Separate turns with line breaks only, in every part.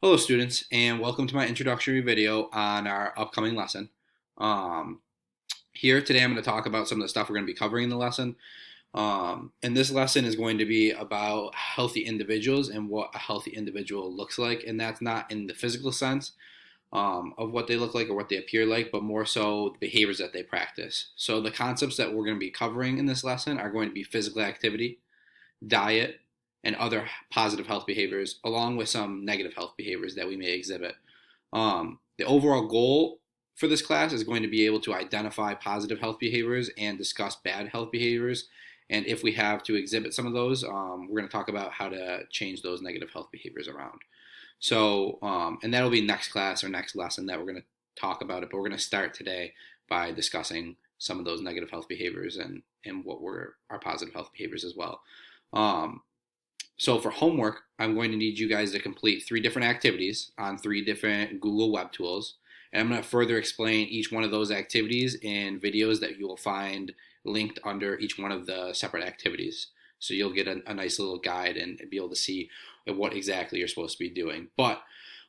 Hello students and welcome to my introductory video on our upcoming lesson. Um, Here today I'm going to talk about some of the stuff we're going to be covering in the lesson. And this lesson is going to be about healthy individuals and what a healthy individual looks like. And that's not in the physical sense of what they look like or what they appear like, but more so the behaviors that they practice. So the concepts that we're going to be covering in this lesson are going to be physical activity, diet, and other positive health behaviors, along with some negative health behaviors that we may exhibit. The overall goal for this class is going to be able to identify positive health behaviors and discuss bad health behaviors. And if we have to exhibit some of those, we're going to talk about how to change those negative health behaviors around. So, and that'll be next class or next lesson that we're going to talk about it. But we're going to start today by discussing some of those negative health behaviors and what were our positive health behaviors as well. Um, so for homework, I'm going to need you guys to complete 3 different activities on 3 different Google Web tools. And I'm going to further explain each one of those activities in videos that you will find linked under each one of the separate activities. So you'll get a nice little guide and be able to see what exactly you're supposed to be doing. But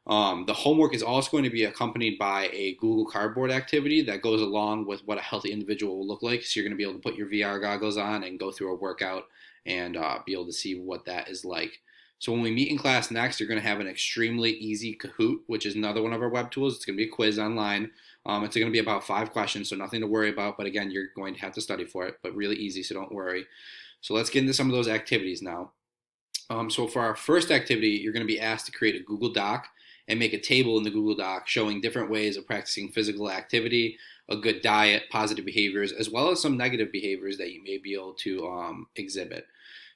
the homework is also going to be accompanied by a Google Cardboard activity that goes along with what a healthy individual will look like. So you're going to be able to put your VR goggles on and go through a workout and be able to see what that is like. So when we meet in class next, you're going to have an extremely easy Kahoot, which is another one of our web tools. It's going to be a quiz online. It's going to be about 5 questions, so nothing to worry about. But again, you're going to have to study for it, but really easy, so don't worry. So let's get into some of those activities now. So for our first activity, you're going to be asked to create a Google Doc and make a table in the Google Doc showing different ways of practicing physical activity, a good diet, positive behaviors, as well as some negative behaviors that you may be able to exhibit.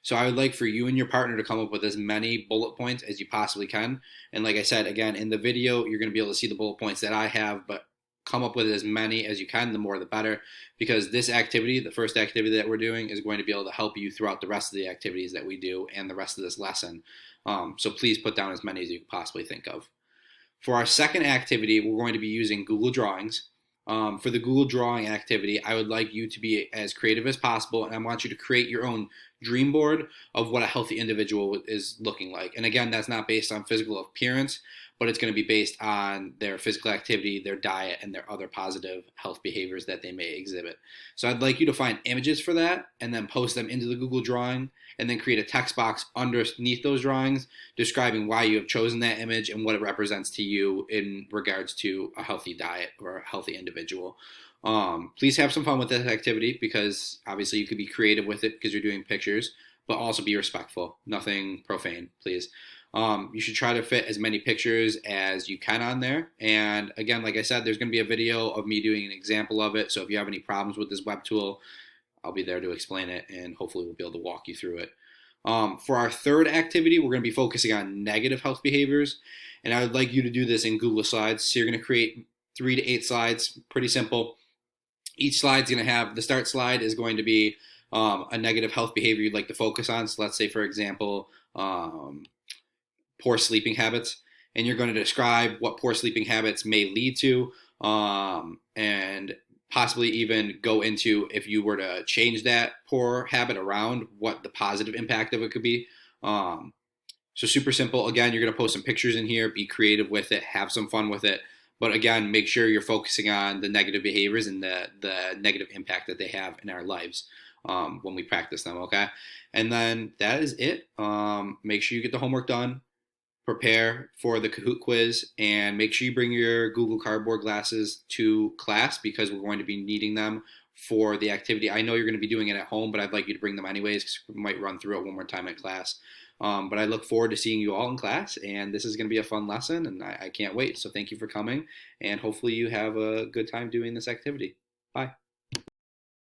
So I would like for you and your partner to come up with as many bullet points as you possibly can. And like I said, again, in the video, you're going to be able to see the bullet points that I have, but come up with as many as you can, the more the better, because this activity, the first activity that we're doing, is going to be able to help you throughout the rest of the activities that we do and the rest of this lesson. So please put down as many as you can possibly think of. For our second activity, we're going to be using Google Drawings. For the Google Drawing activity, I would like you to be as creative as possible, and I want you to create your own dream board of what a healthy individual is looking like. And again, that's not based on physical appearance, but it's going to be based on their physical activity, their diet, and their other positive health behaviors that they may exhibit. So I'd like you to find images for that and then post them into the Google Drawing and then create a text box underneath those drawings describing why you have chosen that image and what it represents to you in regards to a healthy diet or a healthy individual. Please have some fun with this activity because obviously you could be creative with it because you're doing pictures, but also be respectful. Nothing profane, please. You should try to fit as many pictures as you can on there. And again, like I said, there's going to be a video of me doing an example of it. So if you have any problems with this web tool, I'll be there to explain it and hopefully we'll be able to walk you through it. For our third activity, we're going to be focusing on negative health behaviors. And I would like you to do this in Google Slides. So you're going to create 3 to 8 slides, pretty simple. Each slide is going to have, the start slide is going to be a negative health behavior you'd like to focus on. So let's say, for example, poor sleeping habits. And you're going to describe what poor sleeping habits may lead to and possibly even go into if you were to change that poor habit around, what the positive impact of it could be. So super simple. Again, you're going to post some pictures in here, be creative with it, have some fun with it. But again, make sure you're focusing on the negative behaviors and the negative impact that they have in our lives when we practice them, okay? And then that is it. Make sure you get the homework done, prepare for the Kahoot quiz, and make sure you bring your Google Cardboard glasses to class because we're going to be needing them for the activity. I know you're going to be doing it at home, but I'd like you to bring them anyways because we might run through it one more time at class. But I look forward to seeing you all in class, and this is going to be a fun lesson, and I can't wait. So thank you for coming, and hopefully you have a good time doing this activity. Bye.